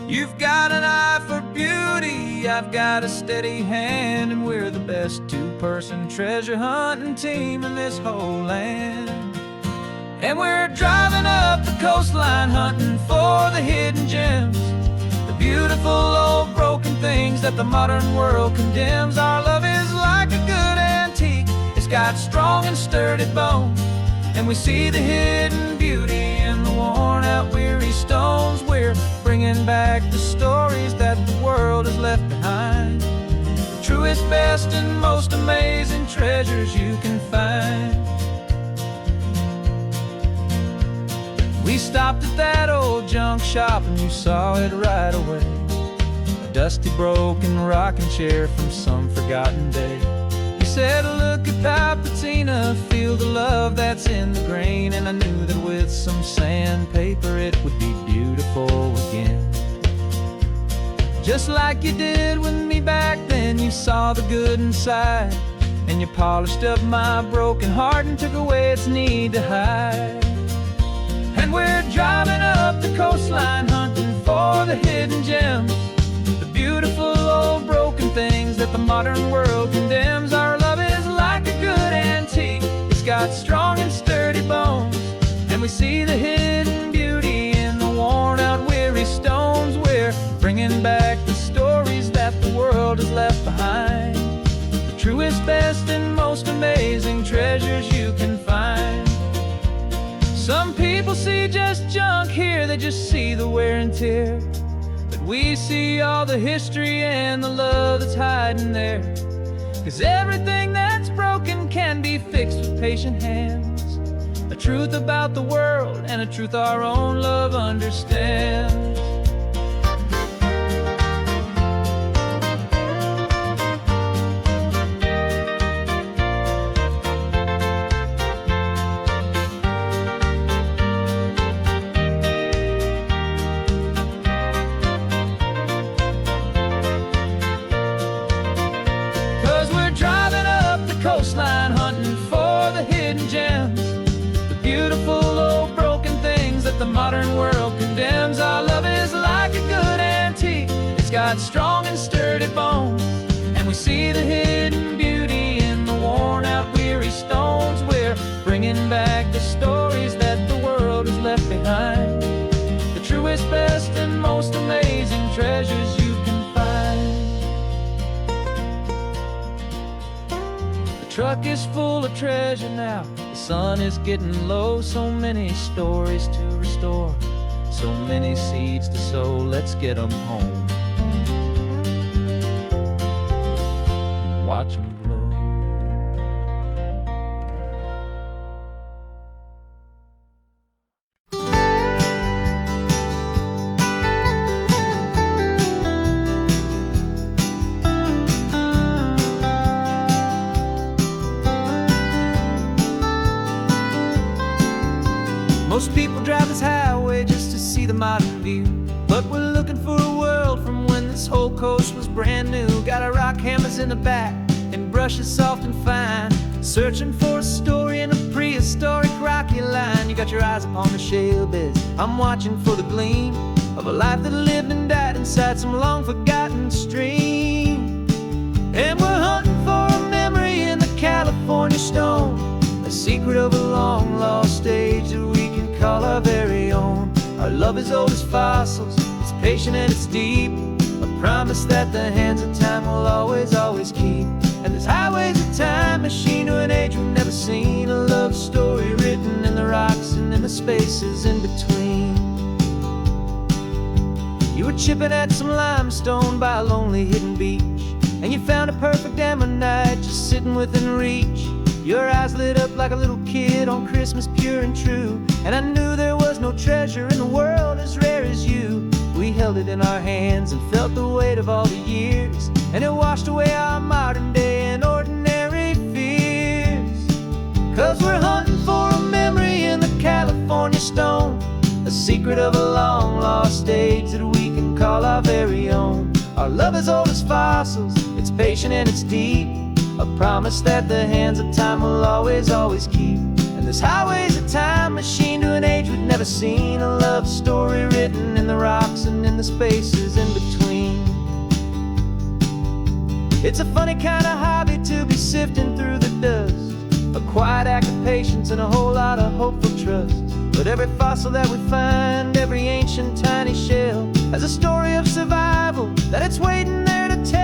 You've got an eye for beauty, I've got a steady hand, and we're the best two-person treasure hunting team in this whole land. And we're driving up the coastline hunting for the hidden gems, the beautiful old broken things that the modern world condemns. Our love is like a good antique, it's got strong and sturdy bones, and we see the hidden beauty in the worn out weary stones. We're bringing back the stories that the world has left behind, the truest, best, and most amazing treasures you can find. We stopped at that old junk shop and you saw it right away, a dusty broken rocking chair from some forgotten day. You said, look at Papatina, feel the love that's in the grain, and I knew that with some sandpaper it would be beautiful again. Just like you did with me back then, you saw the good inside, and you polished up my broken heart and took away its need to hide. And we're driving up the coastline hunting for the hidden gems, the beautiful old broken things that the modern world condemns. Our love is like a good antique, it's got strong and sturdy bones, and we see the hidden beauty in the worn out weary stones. We're bringing back the stories that the world has left behind, the truest, best, and most amazing treasures you can find. Some people see just junk here, they just see the wear and tear, but we see all the history and the love that's hiding there. 'Cause everything that's broken can be fixed with patient hands, a truth about the world and a truth our own love understands. 'Cause we're driving up the coastline hunting for the hidden gems, the beautiful old broken things that the modern world condemns. Our love is like a good antique, it's got strong and sturdy bones, and we see the hidden beauty in the worn out weary stones. We're bringing back the stories that the world has left behind, the truest, best, and most amazing treasures you can find. The truck is full of treasure now, the sun is getting low, so many stories to restore, so many seeds to sow. Let's get them home, watch them blow. Most people drive this highway just to see the modern view, but we're looking for a world from when this whole coast was brand new. Got our rock hammers in the back and brushes soft and fine, searching for a story in a prehistoric rocky line. You got your eyes upon the shale beds, I'm watching for the gleam of a life that lived and died inside some long forgotten stream. And we're hunting for a memory in the California stone, a secret of a long lost age that we can call our very own. Our love is old as fossils, it's patient and it's deep, a promise that the hands of time will always, always keep. And this highway's a time machine to an age we've never seen, a love story written in the rocks and in the spaces in between. You were chipping at some limestone by a lonely hidden beach, and you found a perfect ammonite just sitting within reach. Your eyes lit up like a little kid on Christmas, pure and true, and I knew there was no treasure in the world as rare as you. We held it in our hands and felt the weight of all the years, and it washed away our modern day and ordinary fears. 'Cause we're hunting for a memory in the California stone, a secret of a long lost age that we can call our very own. Our love is old as fossils, it's patient and it's deep, a promise that the hands of time will always, always keep. And this highway's a time machine to an age we've never seen, a love story written in the rocks and in the spaces in between. It's a funny kind of hobby to be sifting through the dust, a quiet act of patience and a whole lot of hopeful trust. But every fossil that we find, every ancient tiny shell, has a story of survival that it's waiting there to tell.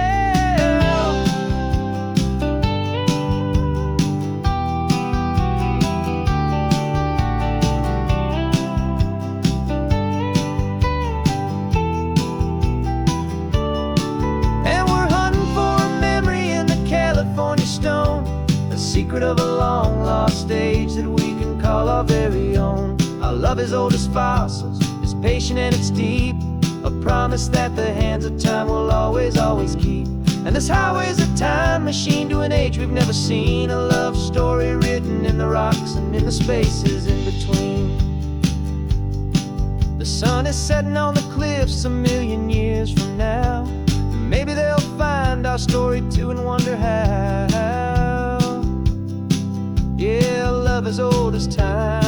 And we're hunting for a memory in the California stone, a secret of a long lost age that we can call our very own. Our love is old as fossils, it's patient and it's deep, a promise that the hands of time will always, always keep. And this highway's a time machine to an age we've never seen, a love story written in the rocks and in the spaces in between. The sun is setting on the cliffs a million years from now, maybe they'll find our story too and wonder how. Yeah, love is old as time.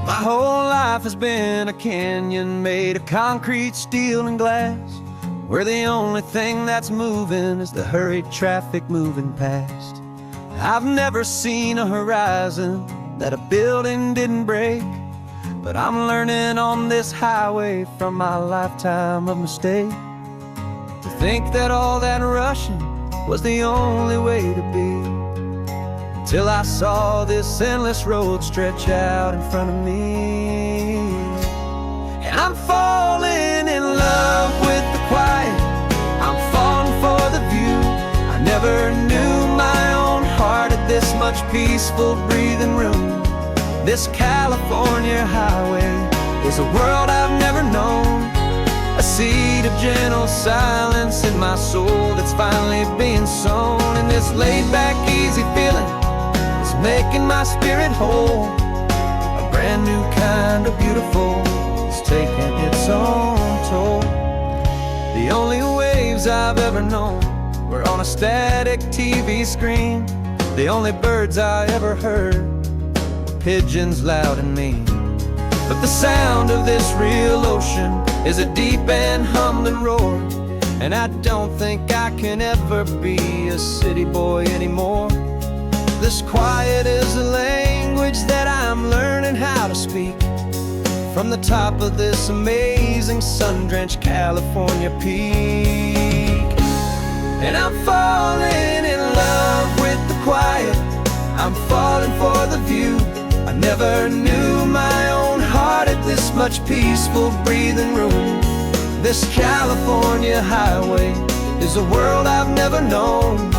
My whole life has been a canyon made of concrete, steel, and glass, where the only thing that's moving is the hurried traffic moving past. I've never seen a horizon that a building didn't break, but I'm learning on this highway from my lifetime of mistakes to think that all that rushing was the only way to be. Till I saw this endless road stretch out in front of me, and I'm falling in love with the quiet, I'm falling for the view. I never knew my own heart had this much peaceful breathing room. This California highway is a world I've never known, a seed of gentle silence in my soul that's finally being sown. And this laid-back, easy feeling making my spirit whole, a brand new kind of beautiful, it's taking its own toll. The only waves I've ever known were on a static TV screen. The only birds I ever heard were pigeons loud and mean. But the sound of this real ocean is a deep and humbling roar, and I don't think I can ever be a city boy anymore. This quiet is a language that I'm learning how to speak from the top of this amazing sun-drenched California peak. And I'm falling in love with the quiet, I'm falling for the view. I never knew my own heart had this much peaceful breathing room. This California highway is a world I've never known,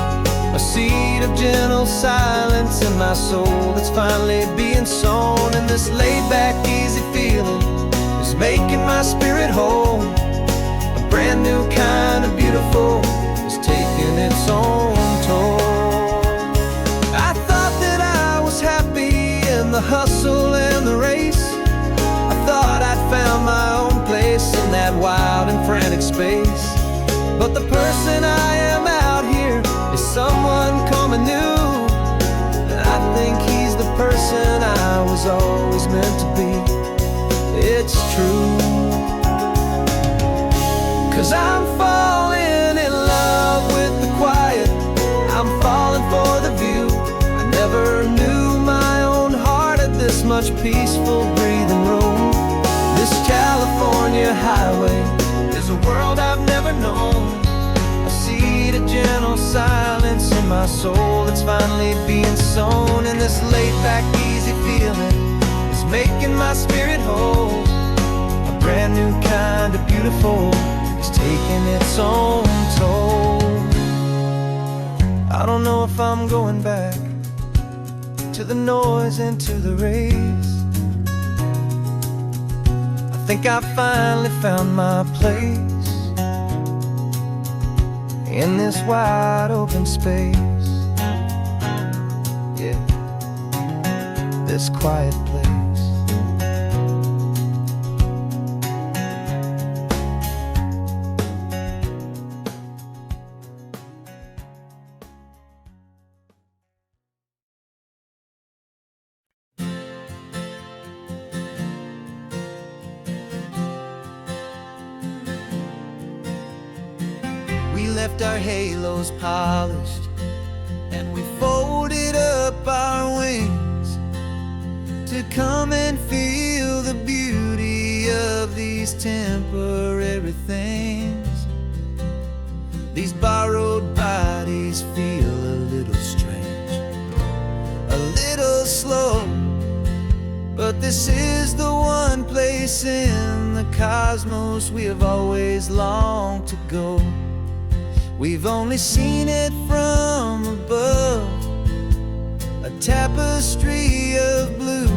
a seed of gentle silence in my soul that's finally being sown. And this laid-back, easy feeling is making my spirit whole. A brand new kind of beautiful is taking its own toll. I thought that I was happy in the hustle and the race. I thought I'd found my own place in that wild and frantic space. But the person I am out here is someone coming new, and I think he's the person I was always meant to be. It's true, 'cause I'm falling in love with the quiet, I'm falling for the view. I never knew my own heart had this much peaceful breathing room. This California highway is a world I've never known, a seed of gentle silence in my soul that's finally being sown. And this laid-back, easy feeling is making my spirit whole. A brand new kind of beautiful is taking its own toll. I don't know if I'm going back to the noise and to the race. I think I finally found my place in this wide open space. Yeah, this quiet place. We left our halos polished, and we folded up our wings to come and feel the beauty of these temporary things. These borrowed bodies feel a little strange, a little slow, but this is the one place in the cosmos we have always longed to go. We've only seen it from above, a tapestry of blue,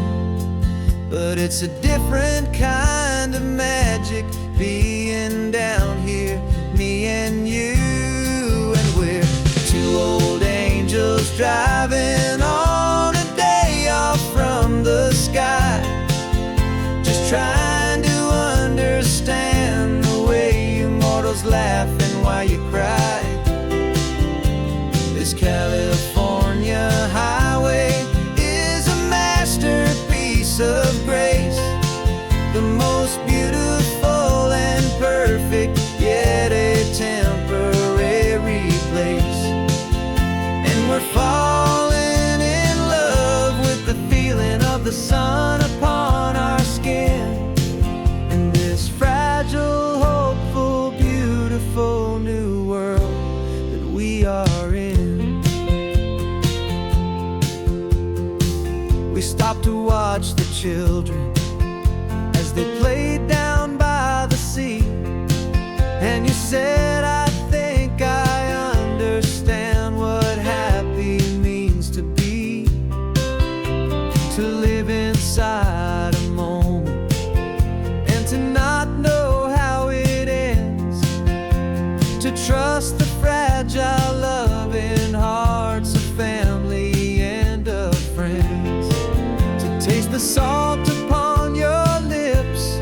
but it's a different kind of magic being down here, me and you. And we're two old angels driving on a day off from the sky, just trying to understand the way you mortals laugh and why you cry. This California highway is a masterpiece of grace, the most beautiful and perfect, yet a temporary place. And we're falling in love with the feeling of the sun upon our skin, in this fragile, hopeful, beautiful new world that we are in. We stopped to watch the children as they played down by the sea, and you said, I think I understand what happy means to be, to live inside a moment and to not know how it ends, to trust the fragile loving hearts of family and of friends, to taste the salt upon your lips,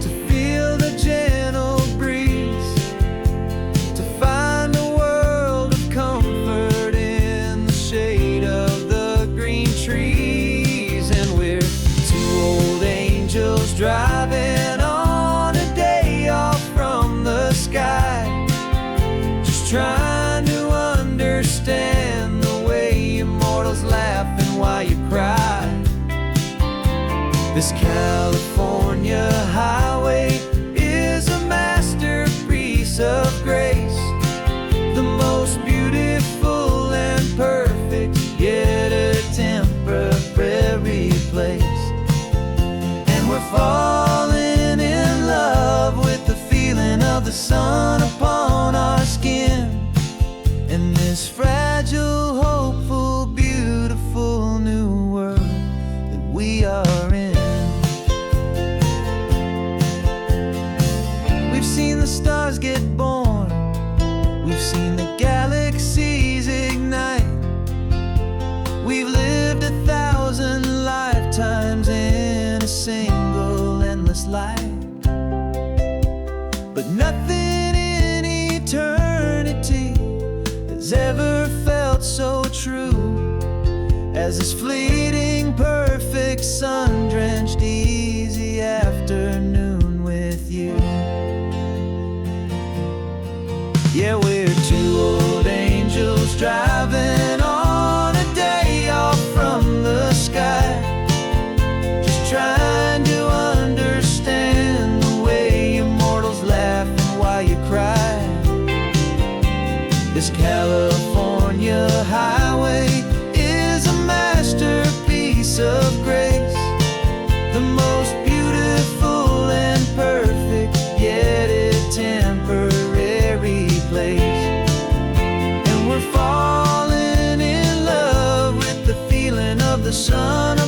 to feel the gentle breeze, to find a world of comfort in the shade of the green trees. And we're two old angels driving on a day off from the sky, just trying to understand the way immortals laugh and why you cry. This California highway is a masterpiece of grace, the most beautiful and perfect, yet a temporary place. And we're falling in love with the sun upon our skin in this fragile, hopeful, beautiful new world that we are in. We've seen the stars get born, we've seen the galaxies ignite, we've lived 1,000 lifetimes in a single endless life. But nothing in eternity has ever felt so true as this fleeting, perfect, sun-drenched, easy afternoon with you. Yeah, we're two old angels driving on a day off from the sky, just trying to understand the way immortals laugh and why you cry. This California highway is a masterpiece of grace, the most beautiful and perfect, yet a temporary place. And we're falling in love with the feeling of the sun